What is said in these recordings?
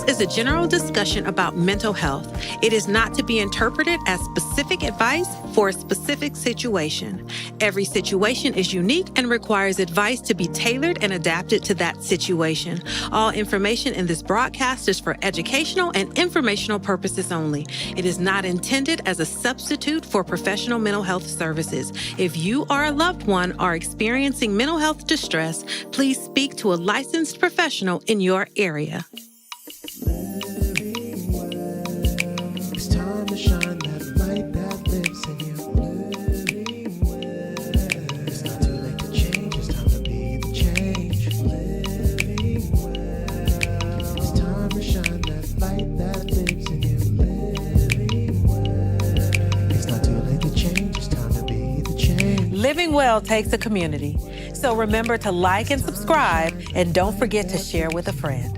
is a general discussion about mental health. It is not to be interpreted as specific advice for a specific situation. Every situation is unique and requires advice to be tailored and adapted to that situation. All information in this broadcast is for educational and informational purposes only. It is not intended as a substitute for professional mental health services. If you or a loved one are experiencing mental health distress, please speak to a licensed professional in your area. It's time to shine that light that lives in you. Living well. It's not too late to change. It's time to be the change. Living well. It's time to shine that light that lives in you. Living well. It's not too late to change. It's time to be the change. Living Well takes a community. So remember to like and subscribe, and don't forget to share with a friend.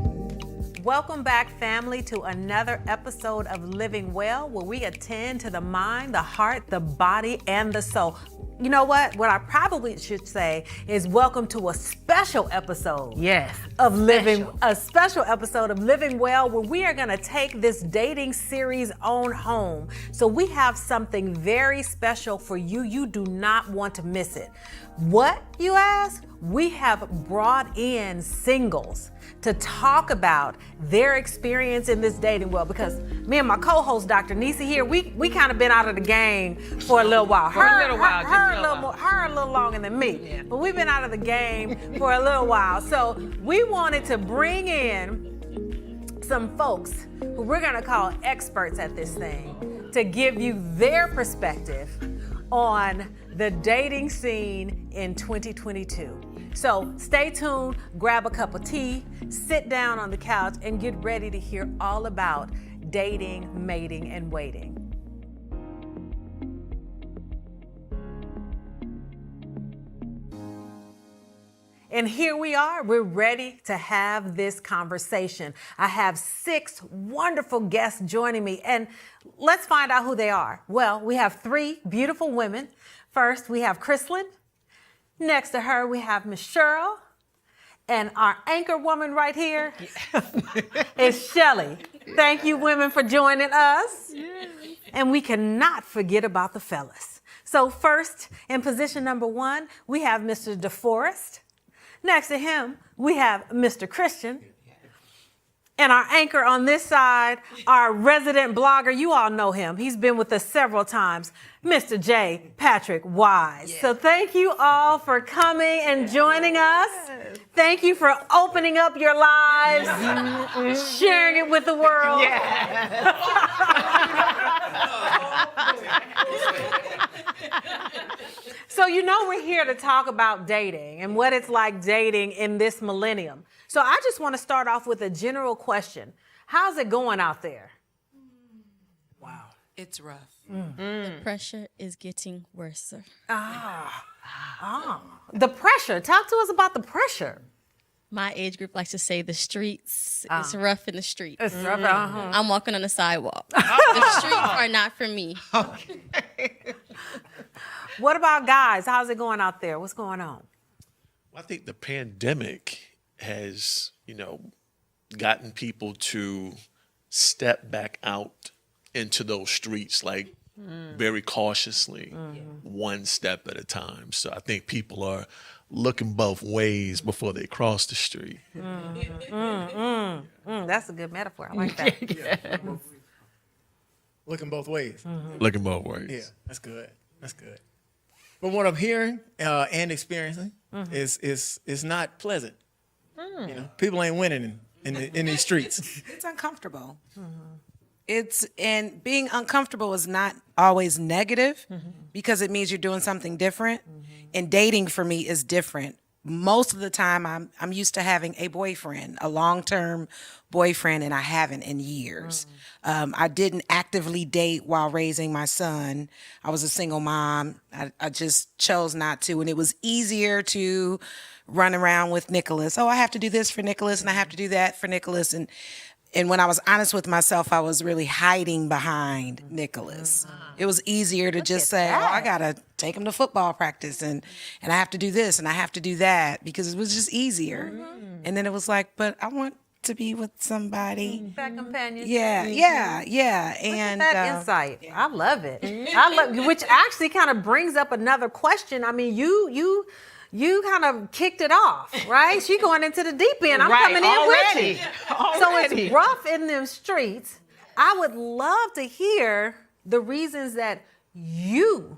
Welcome back, family, to another episode of Living Well, where we attend to the mind, the heart, the body, and the soul. You know what? What I probably should say is welcome to a special episode. Yes. A special episode of Living Well, where we are going to take this dating series on home. So we have something very special for you. You do not want to miss it. What, you ask? We have brought in singles to talk about their experience in this dating world, because me and my co-host, Dr. Nisa here, we kind of been out of the game for a little while. Her a little longer than me, yeah. But we've been out of the game for a little while. So we wanted to bring in some folks who we're gonna call experts at this thing to give you their perspective on the dating scene in 2022. So stay tuned, grab a cup of tea, sit down on the couch, and get ready to hear all about dating, mating, and waiting. And here we are, we're ready to have this conversation. I have 6 wonderful guests joining me, and let's find out who they are. Well, we have 3 beautiful women. First, we have Chrislyn. Next to her, we have Miss Cheryl. And our anchor woman right here is Shelly. Thank you, women, for joining us. And we cannot forget about the fellas. So first, in position number 1, we have Mr. DeForest. Next to him, we have Mr. Christian. And our anchor on this side, our resident blogger, you all know him. He's been with us several times, Mr. J. Patrick Wise. Yeah. So thank you all for coming and joining us. Thank you for opening up your lives, sharing it with the world. Yeah. So you know we're here to talk about dating and what it's like dating in this millennium. So I just want to start off with a general question. How's it going out there? Wow. It's rough. The pressure is getting worse. The pressure. Talk to us about the pressure. My age group likes to say the streets. It's rough in the street. It's rough. I'm walking on the sidewalk. The streets are not for me. Okay. What about guys? How's it going out there? What's going on? I think the pandemic has, gotten people to step back out into those streets, like very cautiously, one step at a time. So I think people are looking both ways before they cross the street. That's a good metaphor. I like that. Looking both ways. Looking both ways. Yeah, that's good. That's good. But what I'm hearing and experiencing is not pleasant. People ain't winning in these streets. It's uncomfortable. And being uncomfortable is not always negative because it means you're doing something different. And dating for me is different. Most of the time I'm used to having a boyfriend, a long-term boyfriend, and I haven't in years. I didn't actively date while raising my son. I was a single mom. I just chose not to. And it was easier to run around with Nicholas. Oh, I have to do this for Nicholas and I have to do that for Nicholas. And when I was honest with myself, I was really hiding behind Nicholas. It was easier to just say, oh, I got to take him to football practice and I have to do this and I have to do that because it was just easier. And then it was like, but I want to be with somebody. That companion. Yeah. And That insight. I love it. I love, which actually kind of brings up another question. I mean, you kind of kicked it off, right? She going into the deep end. I'm coming in with you. So it's rough in them streets. I would love to hear the reasons that you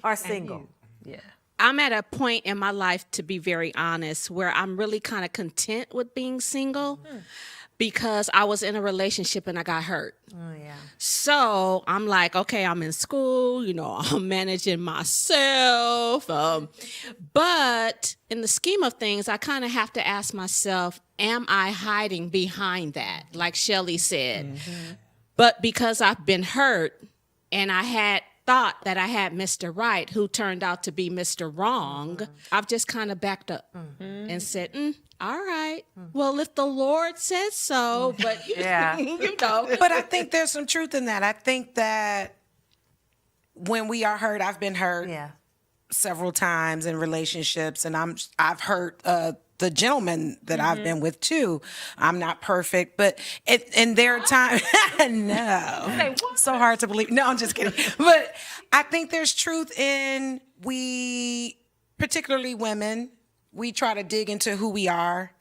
are single. Yeah. I'm at a point in my life, to be very honest, where I'm really kind of content with being single because I was in a relationship and I got hurt. Oh, yeah. So I'm like, okay, I'm in school, I'm managing myself. But in the scheme of things, I kind of have to ask myself, am I hiding behind that? Like Shelley said. But because I've been hurt and I had thought that I had Mr. Right, who turned out to be Mr. Wrong, I've just kind of backed up and said, all right, well, if the Lord says so, but Yeah. But I think there's some truth in that. I think that when we are hurt, I've been hurt Yeah. several times in relationships, and I've hurt the gentleman that I've been with too. I'm not perfect, but and there are times. No, so hard to believe. No, I'm just kidding. But I think there's truth in we, particularly women, we try to dig into who we are,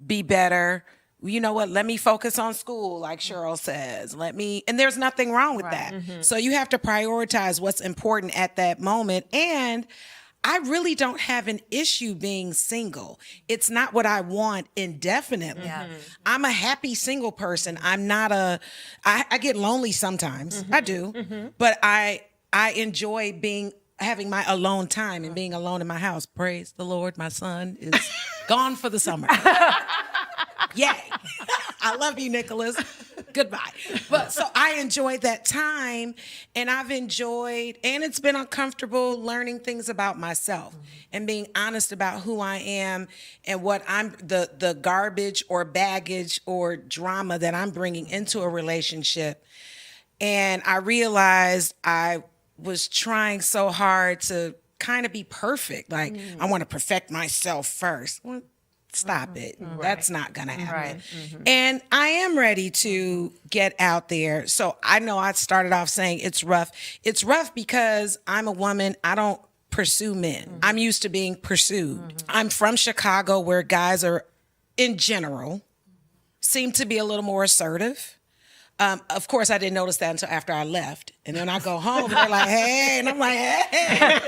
be better. You know what? Let me focus on school, like Cheryl says. And there's nothing wrong with that. So you have to prioritize what's important at that moment. And I really don't have an issue being single. It's not what I want indefinitely. I'm a happy single person. I'm not I get lonely sometimes. I do. But I enjoy having my alone time and being alone in my house. Praise the Lord. My son is gone for the summer. Yay. I love you, Nicholas. Goodbye. But so I enjoyed that time, and it's been uncomfortable learning things about myself and being honest about who I am and what the garbage or baggage or drama that I'm bringing into a relationship. And I realized I was trying so hard to kind of be perfect. Like, I want to perfect myself first. Well, stop it. That's not going to happen. And I am ready to get out there. So I know I started off saying it's rough. It's rough because I'm a woman. I don't pursue men. I'm used to being pursued. I'm from Chicago, where guys are, in general, seem to be a little more assertive. Of course, I didn't notice that until after I left. And then I go home, and they're like, hey, and I'm like, hey.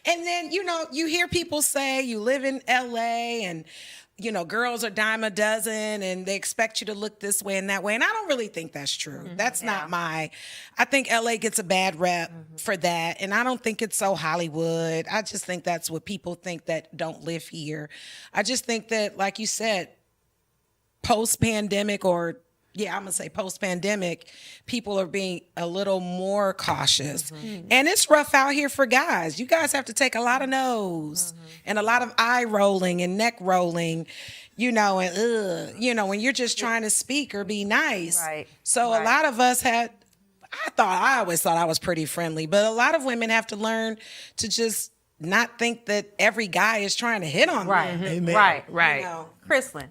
And then, you hear people say you live in LA and, girls are dime a dozen and they expect you to look this way and that way. And I don't really think that's true. That's not I think LA gets a bad rep for that. And I don't think it's so Hollywood. I just think that's what people think that don't live here. I just think that, like you said, post-pandemic I'm going to say post-pandemic, people are being a little more cautious. And it's rough out here for guys. You guys have to take a lot of no's and a lot of eye rolling and neck rolling, and when you're just trying to speak or be nice. Right. So a lot of us I always thought I was pretty friendly, but a lot of women have to learn to just not think that every guy is trying to hit on them. Amen. Right. Chrislyn,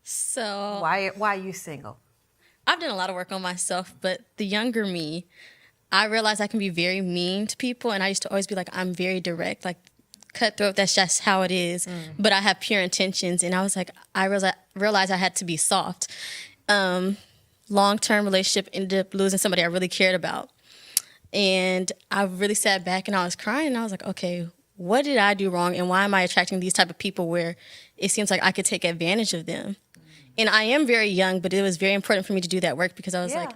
So why are you single? I've done a lot of work on myself, but the younger me, I realized I can be very mean to people, and I used to always be like, I'm very direct, like cutthroat. That's just how it is. But I have pure intentions, and I was like, I realized I had to be soft. Long-term relationship, ended up losing somebody I really cared about, and I really sat back and I was crying, and I was like, okay, what did I do wrong, and why am I attracting these type of people where it seems like I could take advantage of them? And I am very young, but it was very important for me to do that work because I was like,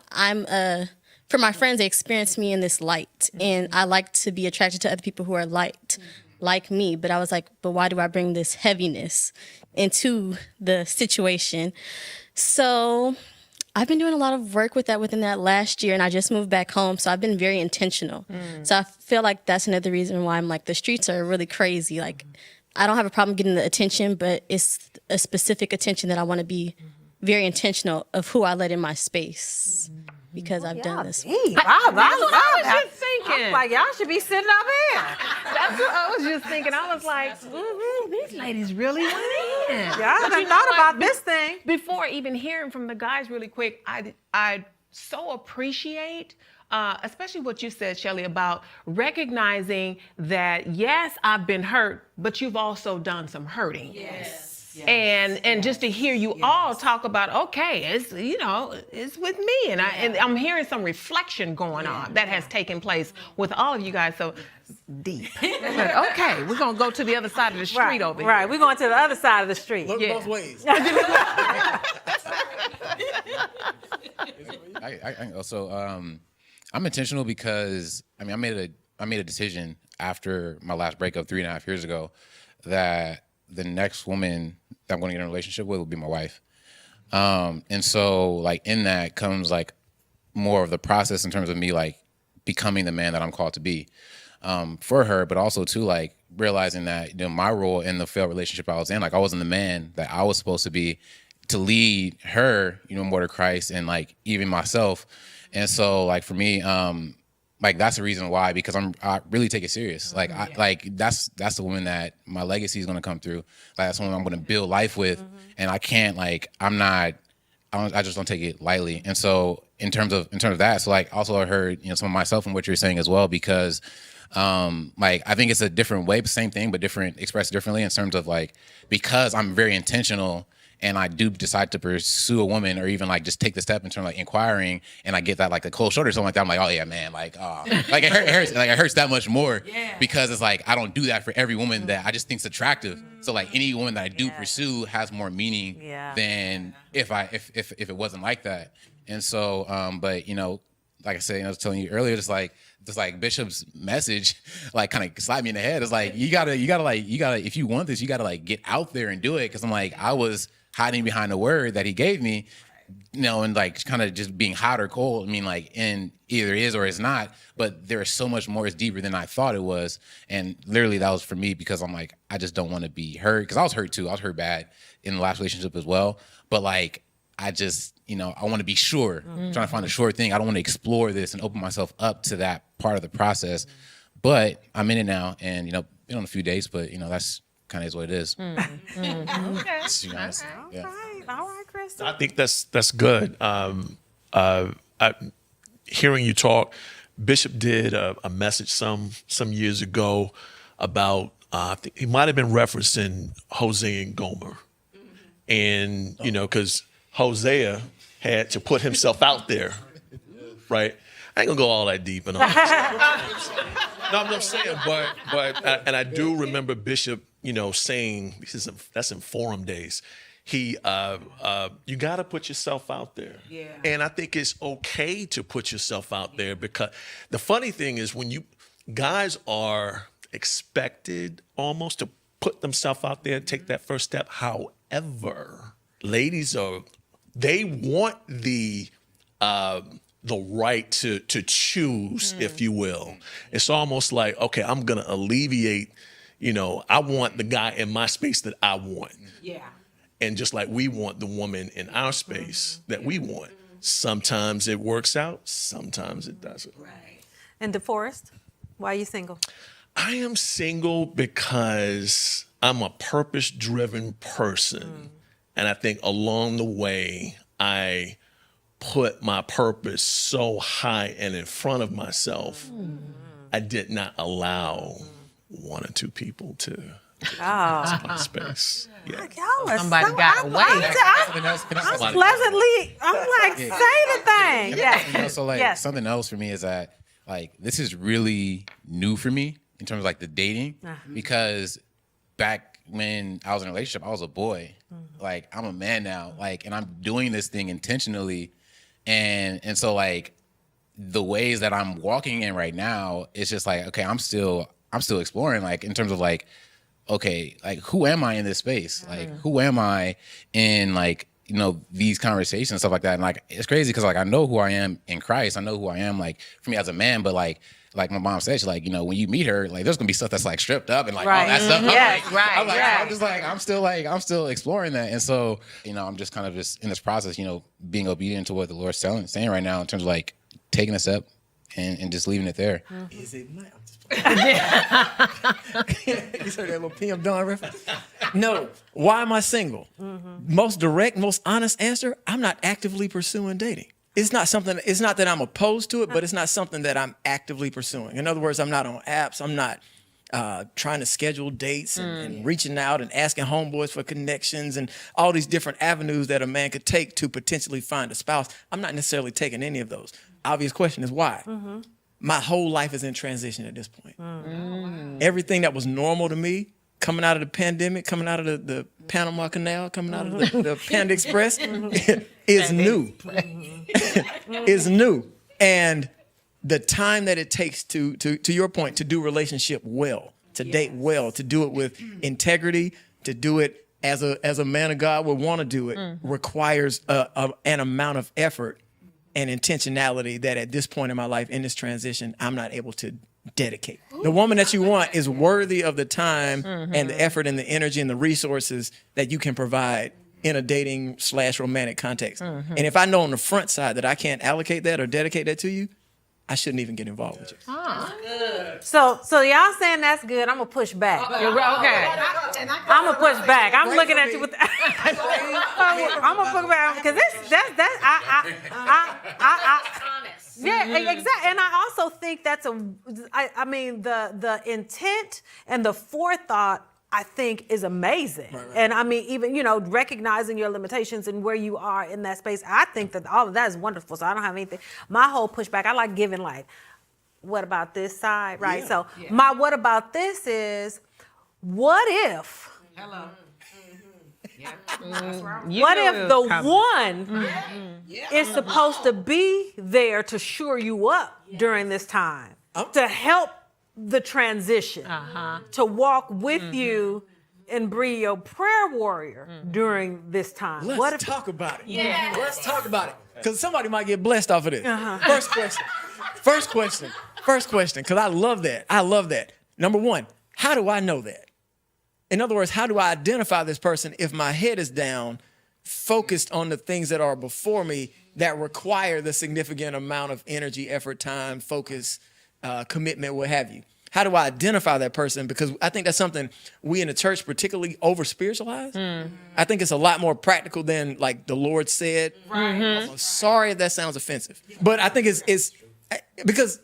for my friends, they experience me in this light. And I like to be attracted to other people who are light, like me. But I was like, but why do I bring this heaviness into the situation? So I've been doing a lot of work with that within that last year, and I just moved back home. So I've been very intentional. So I feel like that's another reason why I'm like, the streets are really crazy. Like, I don't have a problem getting the attention, but it's a specific attention that I want to be very intentional of who I let in my space. because I've done this. Deep. That's what I was just thinking. I'm like, y'all should be sitting up here. That's what I was just thinking. I was like, these ladies really went in. Y'all done thought about this thing. Before even hearing from the guys really quick, I so appreciate, especially what you said, Shelley, about recognizing that, yes, I've been hurt, but you've also done some hurting. Yes. And just to hear you all talk about, okay, it's it's with me, and I'm hearing some reflection going on that has taken place with all of you guys. So deep. But okay, we're gonna go to the other side of the street over here. Right, we're going to the other side of the street. Look both ways. I'm intentional because I made a decision after my last breakup 3.5 years ago that the next woman that I'm going to get in a relationship with will be my wife. And so like in that comes like more of the process in terms of me like becoming the man that I'm called to be for her, but also too like realizing that my role in the failed relationship I was in, like I wasn't the man that I was supposed to be to lead her, more to Christ and like even myself. And so like for me, like that's the reason why, because I really take it serious. Like that's the woman that my legacy is gonna come through. Like that's the woman I'm gonna build life with, and I can't like I just don't take it lightly. And so in terms of that, so like also I heard some of myself and what you're saying as well, because like I think it's a different way, same thing but different, expressed differently in terms of like because I'm very intentional. And I do decide to pursue a woman or even like just take the step in terms of like inquiring and I get that like a cold shoulder or something like that. I'm like, oh yeah, man, like like it hurts that much more because it's like I don't do that for every woman that I just think's attractive. So like any woman that I do pursue has more meaning than if it wasn't like that. And so but like I said, I was telling you earlier, just like Bishop's message, like kind of slapped me in the head. It's like you gotta if you want this, you gotta like get out there and do it. Because I'm like I was hiding behind the word that he gave me, and like kind of just being hot or cold. I mean, like in either is or is not. But there is so much more. It's deeper than I thought it was. And literally that was for me because I'm like I just don't want to be hurt because I was hurt too. I was hurt bad in the last relationship as well. But like I just I want to be sure, trying to find a sure thing. I don't want to explore this and open myself up to that part of the process. But I'm in it now, and been on a few dates, but that's kind of is what it is. Okay. All right, Crystal. I think that's good. Hearing you talk, Bishop did a message some years ago about I think he might have been referencing Hosea and Gomer, and because Hosea had to put himself out there, right? I ain't gonna go all that deep and all. No, I'm saying, but and I do remember Bishop, saying that's in forum days. You got to put yourself out there, and I think it's okay to put yourself out there because the funny thing is when guys are expected almost to put themselves out there and take that first step. However, ladies they want the right to choose, if you will. It's almost like, okay, I'm gonna alleviate, I want the guy in my space that I want. Yeah. And just like we want the woman in our space that we want. Sometimes it works out, sometimes it doesn't. Right. And DeForest, why are you single? I am single because I'm a purpose-driven person. And I think along the way, I put my purpose so high and in front of myself, I did not allow one or two people to take my space. Yeah. Y'all are Somebody got away. I'm pleasantly, I'm like, say the thing. Yeah. So like something else for me is that like this is really new for me in terms of like the dating because back when I was in a relationship, I was a boy. Like I'm a man now, like, and I'm doing this thing intentionally. And so like the ways that I'm walking in right now, it's just like, okay, I'm still exploring, like in terms of like, okay, like who am I in this space? Like who am I in like, these conversations and stuff like that. And like, it's crazy because like, I know who I am in Christ. I know who I am like for me as a man, but like, like my mom said, she's like, you know, when you meet her, like there's gonna be stuff that's like stripped up and like Right. all that stuff. Yes, I'm still exploring that. And so, you know, I'm just kind of just in this process, you know, being obedient to what the Lord's saying right now in terms of like taking a step and just leaving it there. Is it mine? You heard that little PM Dawn reference? No. Why am I single? Most direct, most honest answer, I'm not actively pursuing dating. It's not that I'm opposed to it, but it's not something that I'm actively pursuing. In other words, I'm not on apps. I'm not trying to schedule dates and reaching out and asking homeboys for connections and all these different avenues that a man could take to potentially find a spouse. I'm not necessarily taking any of those. Obvious question is why? My whole life is in transition at this point. Everything that was normal to me, coming out of the pandemic, coming out of the Panama Canal, coming out of the Panda Express, is new. Is new. And the time that it takes to your point, to do relationship well, to date well, to do it with integrity, to do it as a man of God would want to do it, requires an amount of effort and intentionality that at this point in my life, in this transition, I'm not able to dedicate. The woman that you want is worthy of the time and the effort and the energy and the resources that you can provide in a dating / romantic context. And if I know on the front side that I can't allocate that or dedicate that to you, I shouldn't even get involved with you. So y'all saying that's good. I'm gonna push back. Okay. I'm gonna push back. I'm looking at you with. I'm gonna push back because yeah, exactly. And I also think that's I mean the intent and the forethought, I think, is amazing. Right. And I mean, even, you know, recognizing your limitations and where you are in that space, I think that all of that is wonderful. So I don't have anything. My whole pushback, I like giving like, what about this side, right? Yeah. So my what about this is, what if? Hello. What if the one is supposed to be there to shore you up during this time, to help the transition, to walk with you and be your prayer warrior during this time? Let's talk about it. Yeah. Let's talk about it. Because somebody might get blessed off of this. First question, because I love that. Number one, how do I know that? In other words, how do I identify this person if my head is down, focused on the things that are before me that require the significant amount of energy, effort, time, focus, commitment, what have you? How do I identify that person? Because I think that's something we in the church particularly over-spiritualize. I think it's a lot more practical than like the Lord said. I'm sorry if that sounds offensive. But I think it's because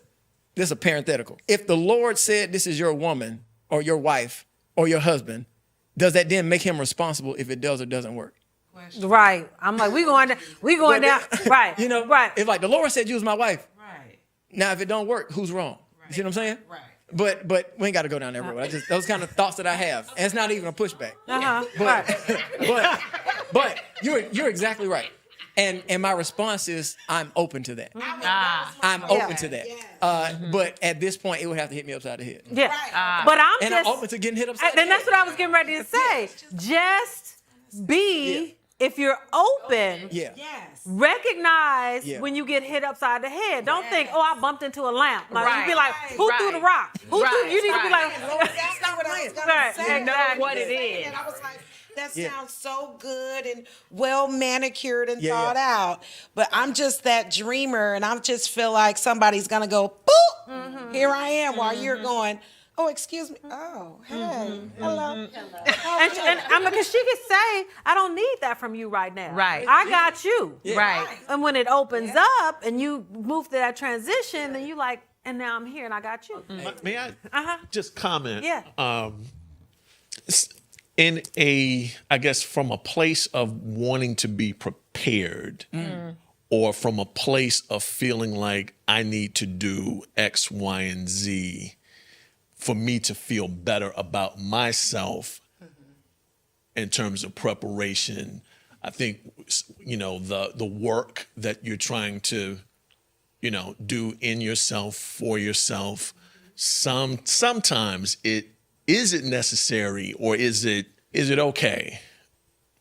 this is a parenthetical. If the Lord said this is your woman or your wife or your husband, does that then make him responsible if it does or doesn't work? Right. I'm like, we going down. Right. You know, right. If like the Lord said you was my wife. Right. Now, if it don't work, who's wrong? You see what I'm saying? Right. But we ain't got to go down that road. I just those kind of thoughts that I have, and it's not even a pushback. But you're exactly right. And my response is I'm open to that. I'm open to that. But at this point, it would have to hit me upside the head. Yeah. But I'm open to getting hit upside the head. And that's what I was getting ready to say. Just be, if you're open, recognize when you get hit upside the head. Don't think, oh, I bumped into a lamp. Like, you be like, who threw the rock? Who threw? You need to be like, That's not what I was going to say. You know what it is. And I was like, that sounds so good and well manicured and thought out. But I'm just that dreamer, and I just feel like somebody's going to go, boop, here I am, while you're going, oh, excuse me. Oh, hey, hello. and because she could say, I don't need that from you right now. Right. I got you. Right. And when it opens up and you move to that transition, then you like, and now I'm here and I got you. May I just comment? Yeah. In I guess from a place of wanting to be prepared or from a place of feeling like I need to do X, Y, and Z for me to feel better about myself in terms of preparation, I think, you know, the work that you're trying to, you know, do in yourself, for yourself, sometimes is it necessary or is it okay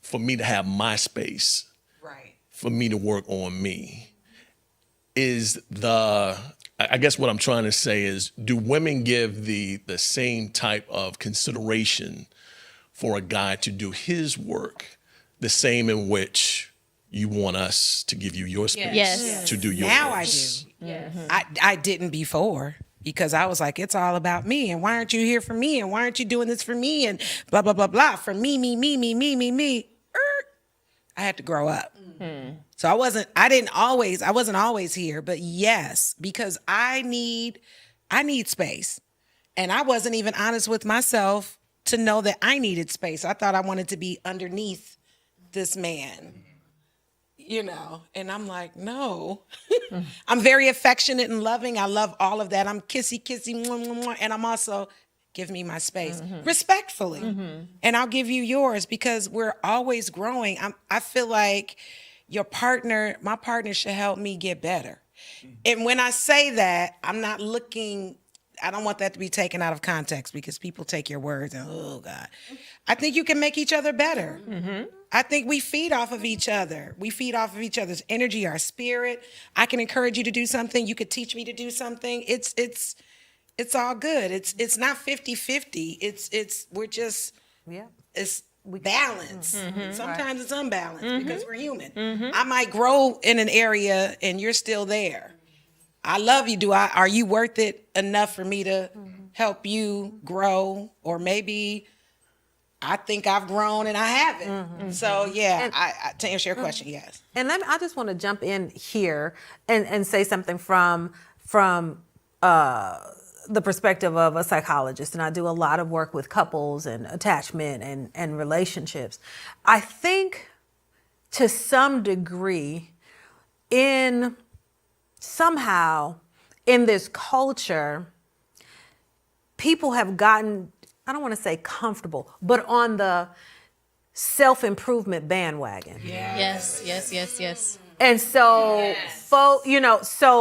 for me to have my space, Right. for me to work on me? Is the I guess what I'm trying to say is, do women give the same type of consideration for a guy to do his work the same in which you want us to give you your space Yes. to do yours? Now I do. I didn't before, because I was like, it's all about me, and why aren't you here for me, and why aren't you doing this for me, and blah blah blah blah, for me. I had to grow up. So I wasn't always here, but yes, because I need space. And I wasn't even honest with myself to know that I needed space. I thought I wanted to be underneath this man, and I'm like, no. I'm very affectionate and loving. I love all of that. I'm kissy, mwah, mwah, mwah, and I'm also, give me my space respectfully. And I'll give you yours, because we're always growing. I feel like my partner should help me get better. And when I say that, I don't want that to be taken out of context, because people take your words and, oh God. I think you can make each other better. I think we feed off of each other. We feed off of each other's energy, our spirit. I can encourage you to do something. You could teach me to do something. It's all good. It's not 50-50. It's balance. Sometimes it's unbalanced, because we're human. I might grow in an area and you're still there. I love you. Are you worth it enough for me to help you grow? Or maybe I think I've grown and I haven't. So yeah, I to answer your question, yes. And I just want to jump in here and say something from the perspective of a psychologist, and I do a lot of work with couples and attachment and relationships. I think to some degree, somehow in this culture, people have gotten, I don't want to say comfortable, but on the self-improvement bandwagon. Yes. And so,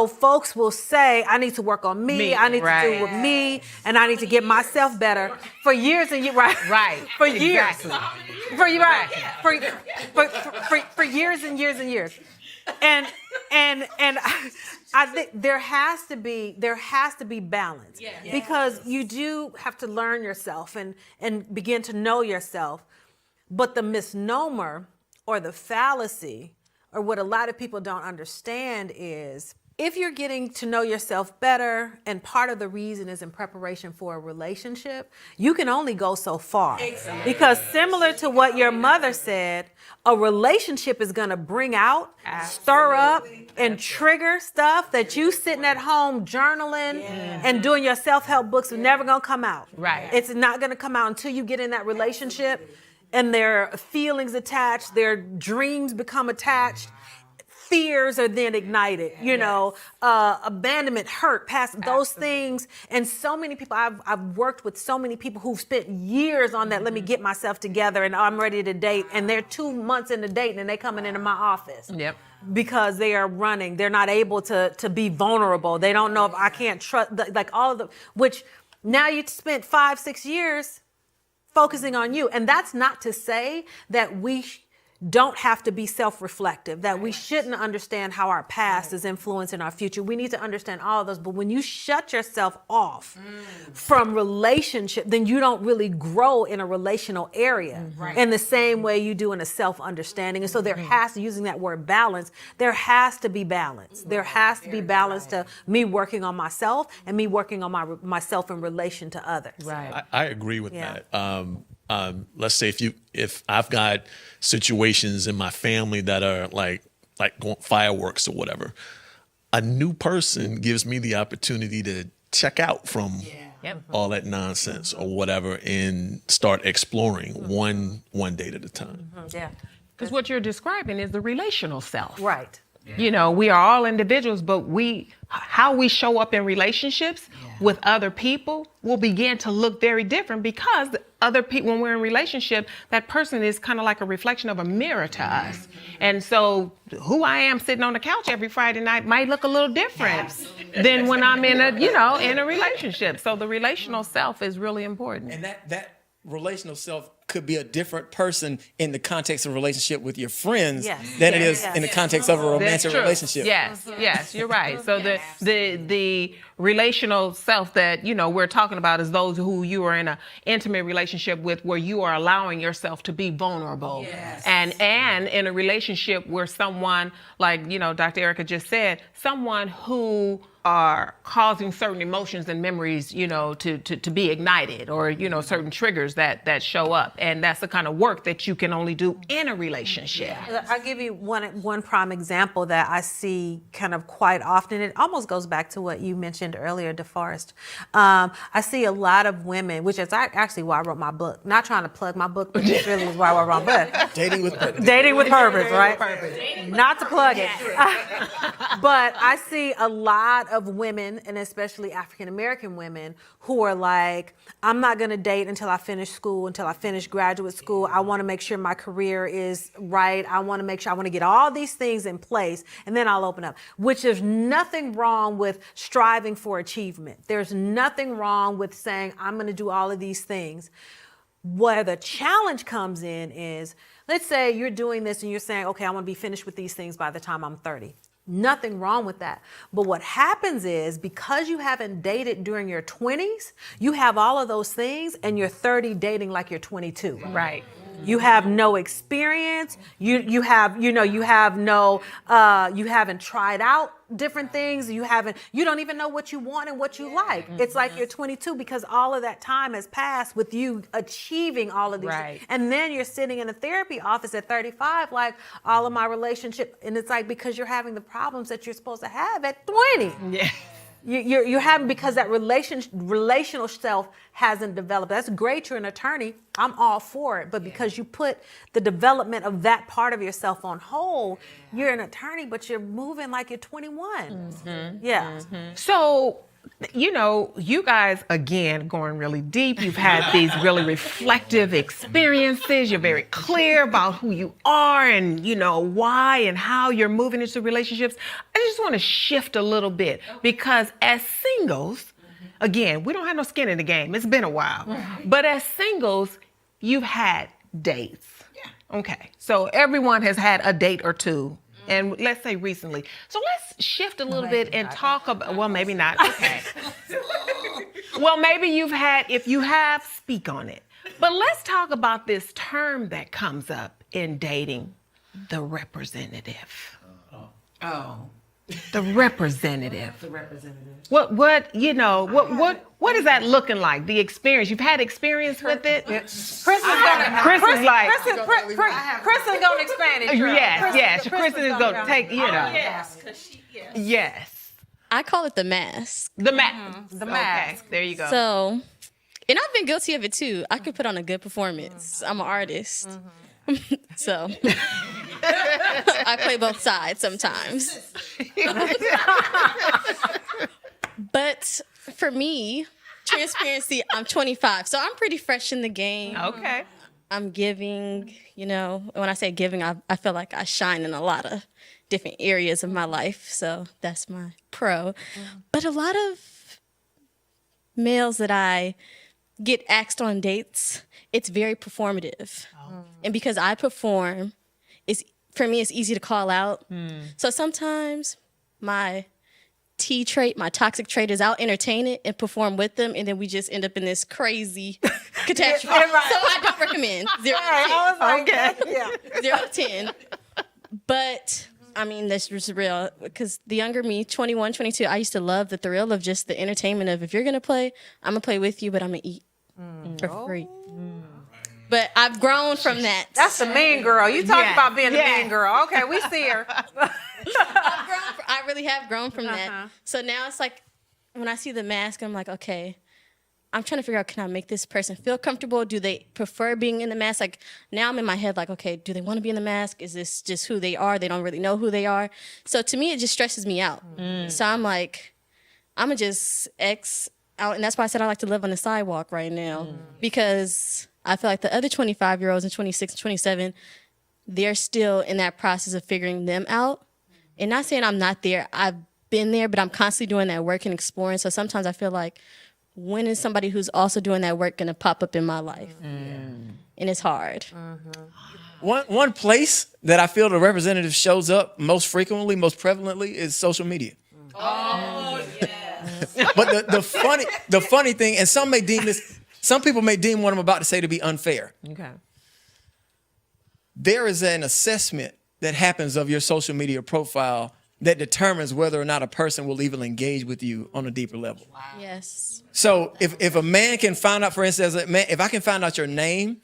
folks will say, I need to work on me. I need to do with me, and I need to get myself better for years and years. Right. For years. Exactly. For years and years and years. And I think there has to be balance, because you do have to learn yourself and begin to know yourself. But the misnomer or the fallacy, or what a lot of people don't understand, is if you're getting to know yourself better, and part of the reason is in preparation for a relationship, you can only go so far. Exactly. Because similar to what your mother said, a relationship is going to bring out, stir up, and trigger stuff that you sitting at home journaling and doing your self-help books are never going to come out. Right. It's not going to come out until you get in that relationship. And their feelings attached, their dreams become attached, fears are then ignited, abandonment, hurt, past those things. And so many people, I've worked with so many people who've spent years on that, let me get myself together and I'm ready to date. And they're 2 months into dating and they coming into my office. Yep. Because they are running. They're not able to be vulnerable. They don't know if I can't trust, like all of the, which now you spent 5-6 years focusing on you. And that's not to say that we don't have to be self-reflective, that we shouldn't understand how our past is influencing our future. We need to understand all of those. But when you shut yourself off from relationship, then you don't really grow in a relational area in the same way you do in a self-understanding. And so there has to, using that word balance, there has to be balance. There has to be balance to me working on myself and me working on myself in relation to others. Right. I agree with that. Let's say if I've got situations in my family that are like fireworks or whatever, a new person gives me the opportunity to check out from all that nonsense or whatever and start exploring one date at a time. Yeah. Because what you're describing is the relational self. Right. We are all individuals, but how we show up in relationships with other people will begin to look very different, because other people, when we're in relationship, that person is kind of like a reflection of a mirror to us. And so who I am sitting on the couch every Friday night might look a little different than when I'm in a relationship. So the relational self is really important. And that relational self could be a different person in the context of a relationship with your friends Yes. than it Yes. is in the context of a That's romantic true. relationship. Yes, yes, you're right. So the relational self that we're talking about is those who you are in an intimate relationship with, where you are allowing yourself to be vulnerable, and in a relationship where someone like Dr. Erica just said, someone who are causing certain emotions and memories, to be ignited, or certain triggers that show up, and that's the kind of work that you can only do in a relationship. I'll give you one prime example that I see kind of quite often. It almost goes back to what you mentioned earlier, DeForest. I see a lot of women, which is actually why I wrote my book. Not trying to plug my book, but this really is why I wrote my book. Dating with purpose. Dating with purpose, right? Not to plug it. But I see a lot of women, and especially African American women, who are like, I'm not going to date until I finish school, until I finish graduate school. I want to make sure my career is right. I want to get all these things in place, and then I'll open up. Which there's nothing wrong with striving for achievement. There's nothing wrong with saying, I'm going to do all of these things. Where the challenge comes in is, let's say you're doing this and you're saying, okay, I want to be finished with these things by the time I'm 30. Nothing wrong with that. But what happens is, because you haven't dated during your 20s, you have all of those things, and you're 30 dating like you're 22. Right. You have no experience. You haven't tried out different things. You don't even know what you want and what you like. It's like you're 22 because all of that time has passed with you achieving all of these things. And then you're sitting in a therapy office at 35, like, all of my relationship, and it's like, because you're having the problems that you're supposed to have at 20. Yeah. You're having, because that relational self hasn't developed. That's great, you're an attorney. I'm all for it. But because you put the development of that part of yourself on hold, you're an attorney, but you're moving like you're 21. Yeah. So, you guys, again, going really deep. You've had these really reflective experiences. You're very clear about who you are and, why and how you're moving into relationships. I just want to shift a little bit, because as singles, again, we don't have no skin in the game. It's been a while. But as singles, you've had dates. Yeah. Okay. So everyone has had a date or two. And let's say recently. So let's shift a little bit and talk about, well, maybe not. Okay. Well, maybe if you have, speak on it. But let's talk about this term that comes up in dating, the representative. The representative. The representative. What is that looking like? The experience. You've had experience with it? Chris is going to expand it. Yes. Chris is going to take, Yes. I call it the mask. The mask. The mask. Okay, there you go. So, and I've been guilty of it too. I could put on a good performance. I'm an artist. So I play both sides sometimes. But for me, transparency, I'm 25, so I'm pretty fresh in the game. Okay. I'm giving, when I say giving, I feel like I shine in a lot of different areas of my life. So that's my pro. But a lot of males that I get asked on dates, it's very performative. And because I perform, for me, it's easy to call out. So sometimes my my toxic trait is I'll entertain it and perform with them, and then we just end up in this crazy catastrophe. So I don't recommend 0 to 10. 0 to 10. But I mean, that's just real, because the younger me, 21, 22, I used to love the thrill of just the entertainment of, if you're going to play, I'm going to play with you, but I'm going to eat for free. But I've grown from that. That's the mean girl. You talk about being the mean girl. Okay, we see her. I really have grown from that. So now it's like, when I see the mask, I'm like, okay, I'm trying to figure out, can I make this person feel comfortable? Do they prefer being in the mask? Like, now I'm in my head like, okay, do they want to be in the mask? Is this just who they are? They don't really know who they are. So to me, it just stresses me out. So I'm like, I'm going to just X out. And that's why I said I like to live on the sidewalk right now, because I feel like the other 25-year-olds and 26 and 27, they're still in that process of figuring them out. And not saying I'm not there. I've been there, but I'm constantly doing that work and exploring. So sometimes I feel like, when is somebody who's also doing that work going to pop up in my life? And it's hard. One place that I feel the representative shows up most frequently, most prevalently, is social media. Oh, yes. But the funny thing, and some people may deem what I'm about to say to be unfair. Okay. There is an assessment that happens of your social media profile that determines whether or not a person will even engage with you on a deeper level. Wow. Yes. So if a man can find out, for instance, if I can find out your name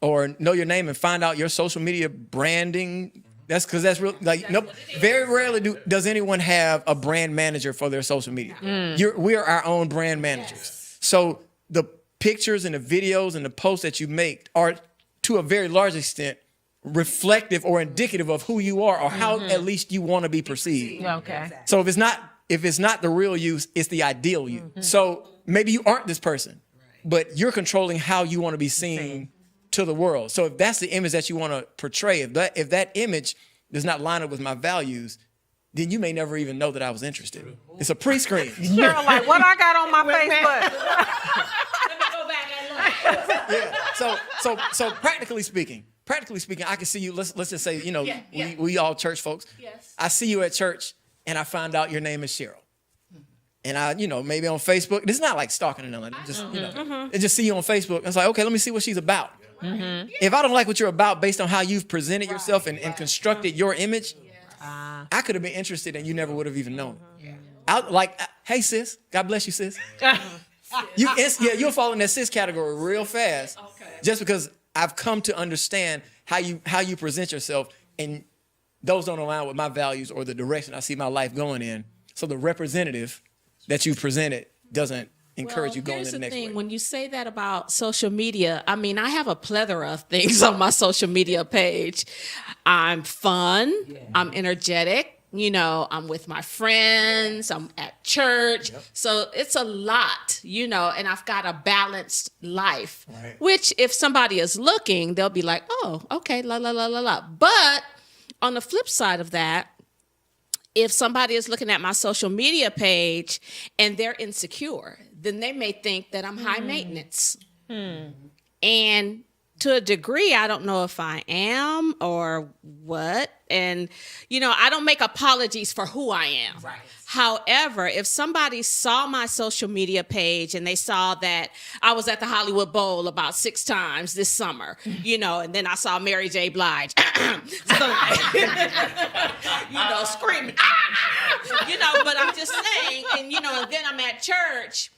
or know your name and find out your social media branding, that's real. Like, nope. Very rarely does anyone have a brand manager for their social media. We are our own brand managers. Yes. So the pictures and the videos and the posts that you make are, to a very large extent, reflective or indicative of who you are or how at least you want to be perceived. Okay. So if it's not the real you, it's the ideal you. So maybe you aren't this person, but you're controlling how you want to be seen to the world. So if that's the image that you want to portray, if that image does not line up with my values, then you may never even know that I was interested. It's a pre-screen. Cheryl, like, what I got on my Facebook? Let me go back and look. Yeah. So practically speaking, I can see you. Let's just say, we all church folks. Yes. I see you at church, and I find out your name is Cheryl. And I, maybe on Facebook. This is not like stalking or nothing. Just, and just see you on Facebook. And it's like, okay, let me see what she's about. If I don't like what you're about based on how you've presented yourself and constructed your image, I could have been interested, and you never would have even known. Hey sis, God bless you, sis. You'll fall in that sis category real fast, just because I've come to understand how you present yourself, and those don't align with my values or the direction I see my life going in. So the representative that you presented doesn't encourage you going in the next way. When you say that about social media, I mean, I have a plethora of things on my social media page. I'm fun. Yeah. I'm energetic. I'm with my friends. I'm at church. Yep. So it's a lot, and I've got a balanced life, which if somebody is looking, they'll be like, oh, okay, la, la, la, la, la. But on the flip side of that, if somebody is looking at my social media page and they're insecure, then they may think that I'm high maintenance. And to a degree, I don't know if I am or what. And, I don't make apologies for who I am. Right. However, if somebody saw my social media page and they saw that I was at the Hollywood Bowl about 6 times this summer, and then I saw Mary J. Blige, screaming, but I'm just saying, and then I'm at church.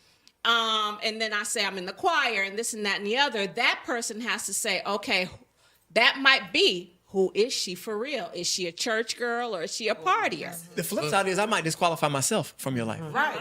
And then I say I'm in the choir and this and that and the other, that person has to say, okay, that might be, who is she for real? Is she a church girl or is she a partier? The flip side is I might disqualify myself from your life. Right.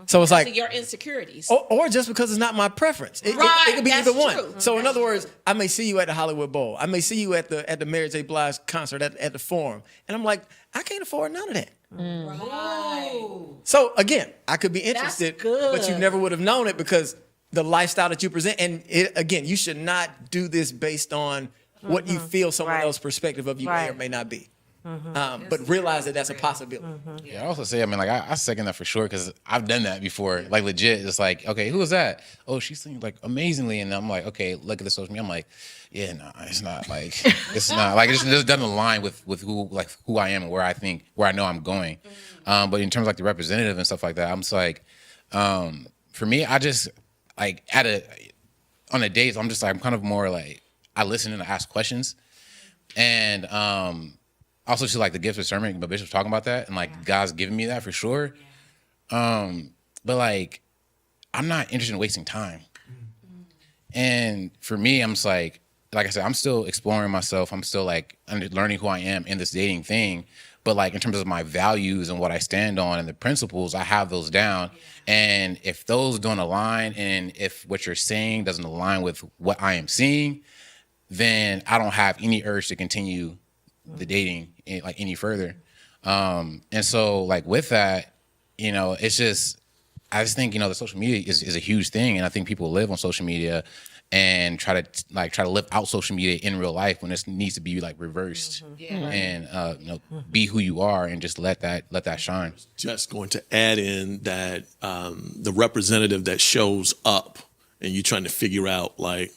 So it's like your insecurities. Or just because it's not my preference. It could be either one. True. So in other words, I may see you at the Hollywood Bowl. I may see you at the Mary J. Blige concert at the Forum. And I'm like, I can't afford none of that. Right. So again, I could be interested, but you never would have known it because the lifestyle that you present. And again, you should not do this based on what you feel someone else's perspective of you may or may not be. But realize that that's a possibility. Yeah, I also say, I second that for sure because I've done that before. Like legit, it's like, okay, who was that? Oh, she sings like amazingly, and I'm like, okay, look at the social media. I'm like, yeah, no, it's not like it's not like it just doesn't align with who I am and where I know I'm going. But in terms of like the representative and stuff like that, I'm just like, for me, I just like on a date, I'm just like I'm kind of more like I listen and I ask questions, and also to like the gift of discernment, but Bishop's talking about that, and like God's giving me that for sure. But like, I'm not interested in wasting time. And for me, I'm just like I said, I'm still exploring myself. I'm still like learning who I am in this dating thing. But like in terms of my values and what I stand on and the principles, I have those down. And if those don't align, and if what you're saying doesn't align with what I am seeing, then I don't have any urge to continue the dating like any further. And so like with that, I just think, the social media is a huge thing. And I think people live on social media and try to live out social media in real life when this needs to be like reversed and be who you are and just let that shine. Just going to add in that the representative that shows up and you're trying to figure out like,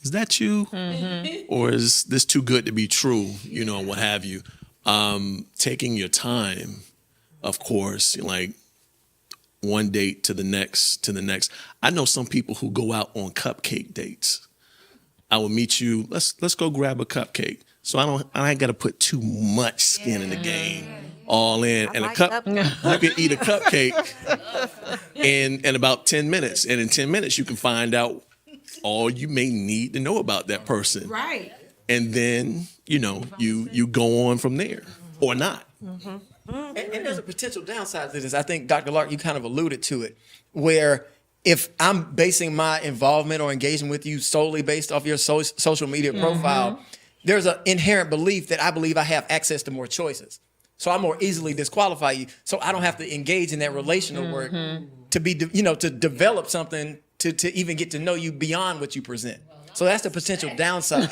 is that you? Or is this too good to be true? You know, what have you. Taking your time, of course, like one date to the next. I know some people who go out on cupcake dates. I will meet you. Let's go grab a cupcake. So I ain't got to put too much skin in the game. All in, and like you can eat a cupcake in about 10 minutes, and in 10 minutes you can find out all you may need to know about that person. Right. And then you go on from there or not. And there's a potential downside to this. I think, Dr. Lark, you kind of alluded to it, where if I'm basing my involvement or engagement with you solely based off your social media profile, there's an inherent belief that I believe I have access to more choices. So I more easily disqualify you. So I don't have to engage in that relational work to be, to develop something to even get to know you beyond what you present. So that's the potential downside.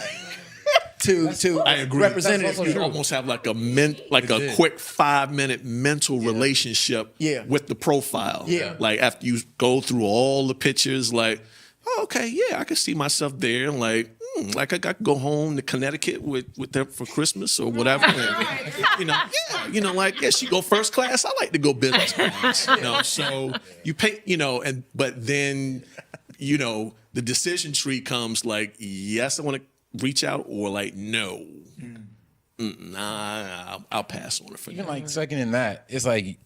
To I agree. representatives. You almost have like a quick 5-minute mental relationship with the profile. Yeah. Like after you go through all the pictures, like, oh, okay, yeah, I can see myself there. And like I could go home to Connecticut with them for Christmas or whatever. And, she go first class. I like to go business class. So you pay, but then, the decision tree comes like, yes, I want to reach out, or like, no, nah, I'll pass on it for you. Even like second in that, it's like,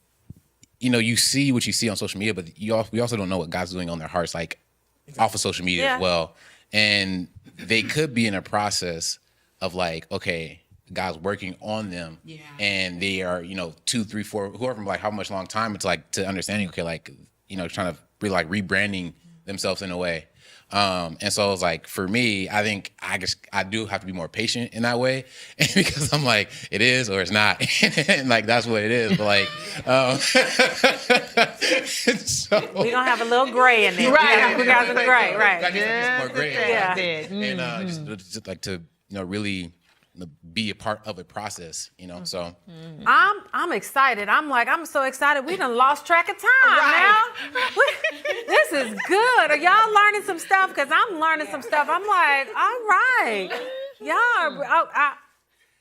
you see what you see on social media, but we also don't know what God's doing on their hearts, like off of social media as well. And they could be in a process of like, okay, God's working on them, and they are, 2, 3, 4, whoever, like how much long time it's like to understanding, okay, like, trying to be like rebranding themselves in a way. And so it's like, for me, I think I do have to be more patient in that way, because I'm like, it is or it's not, and like that's what it is. But like, so We're gonna have a little gray in there. Right. We got some gray, right? I guess it's more great. Yeah. And just like to really be a part of a process, So I'm excited. I'm so excited. We done lost track of time now. This is good. Are y'all learning some stuff? Because I'm learning some stuff. I'm like, all right. Y'all,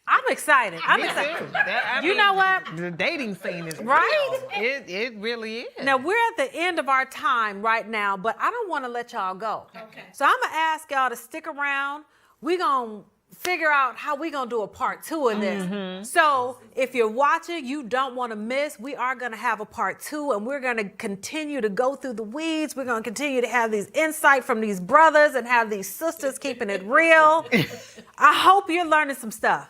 I'm excited. I'm excited. You know what? The dating scene is Right? real. It really is. Now, we're at the end of our time right now, but I don't want to let y'all go. Okay. So I'm going to ask y'all to stick around. We're going to figure out how we're going to do a part 2 of this. So if you're watching, you don't want to miss, we are going to have a part 2, and we're going to continue to go through the weeds. We're going to continue to have these insight from these brothers and have these sisters keeping it real. I hope you're learning some stuff.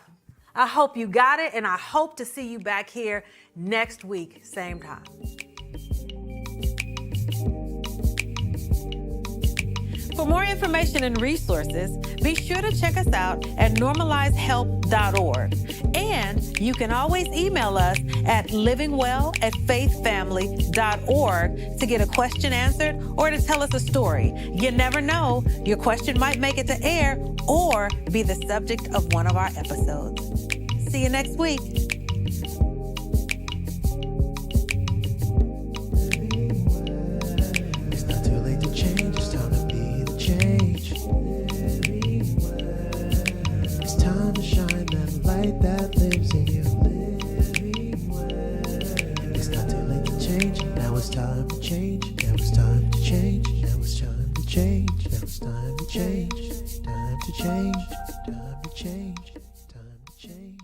I hope you got it, and I hope to see you back here next week, same time. For more information and resources, be sure to check us out at normalizehelp.org. And you can always email us at livingwell@faithfamily.org to get a question answered or to tell us a story. You never know, your question might make it to air or be the subject of one of our episodes. See you next week. It's not too late to change, it's time to be the change. It's time to shine that light that lives in you. It's not too late to change, now it's time to change. Now it's time to change, now it's time to change. Now it's time to change, time to change, time to change, time to change.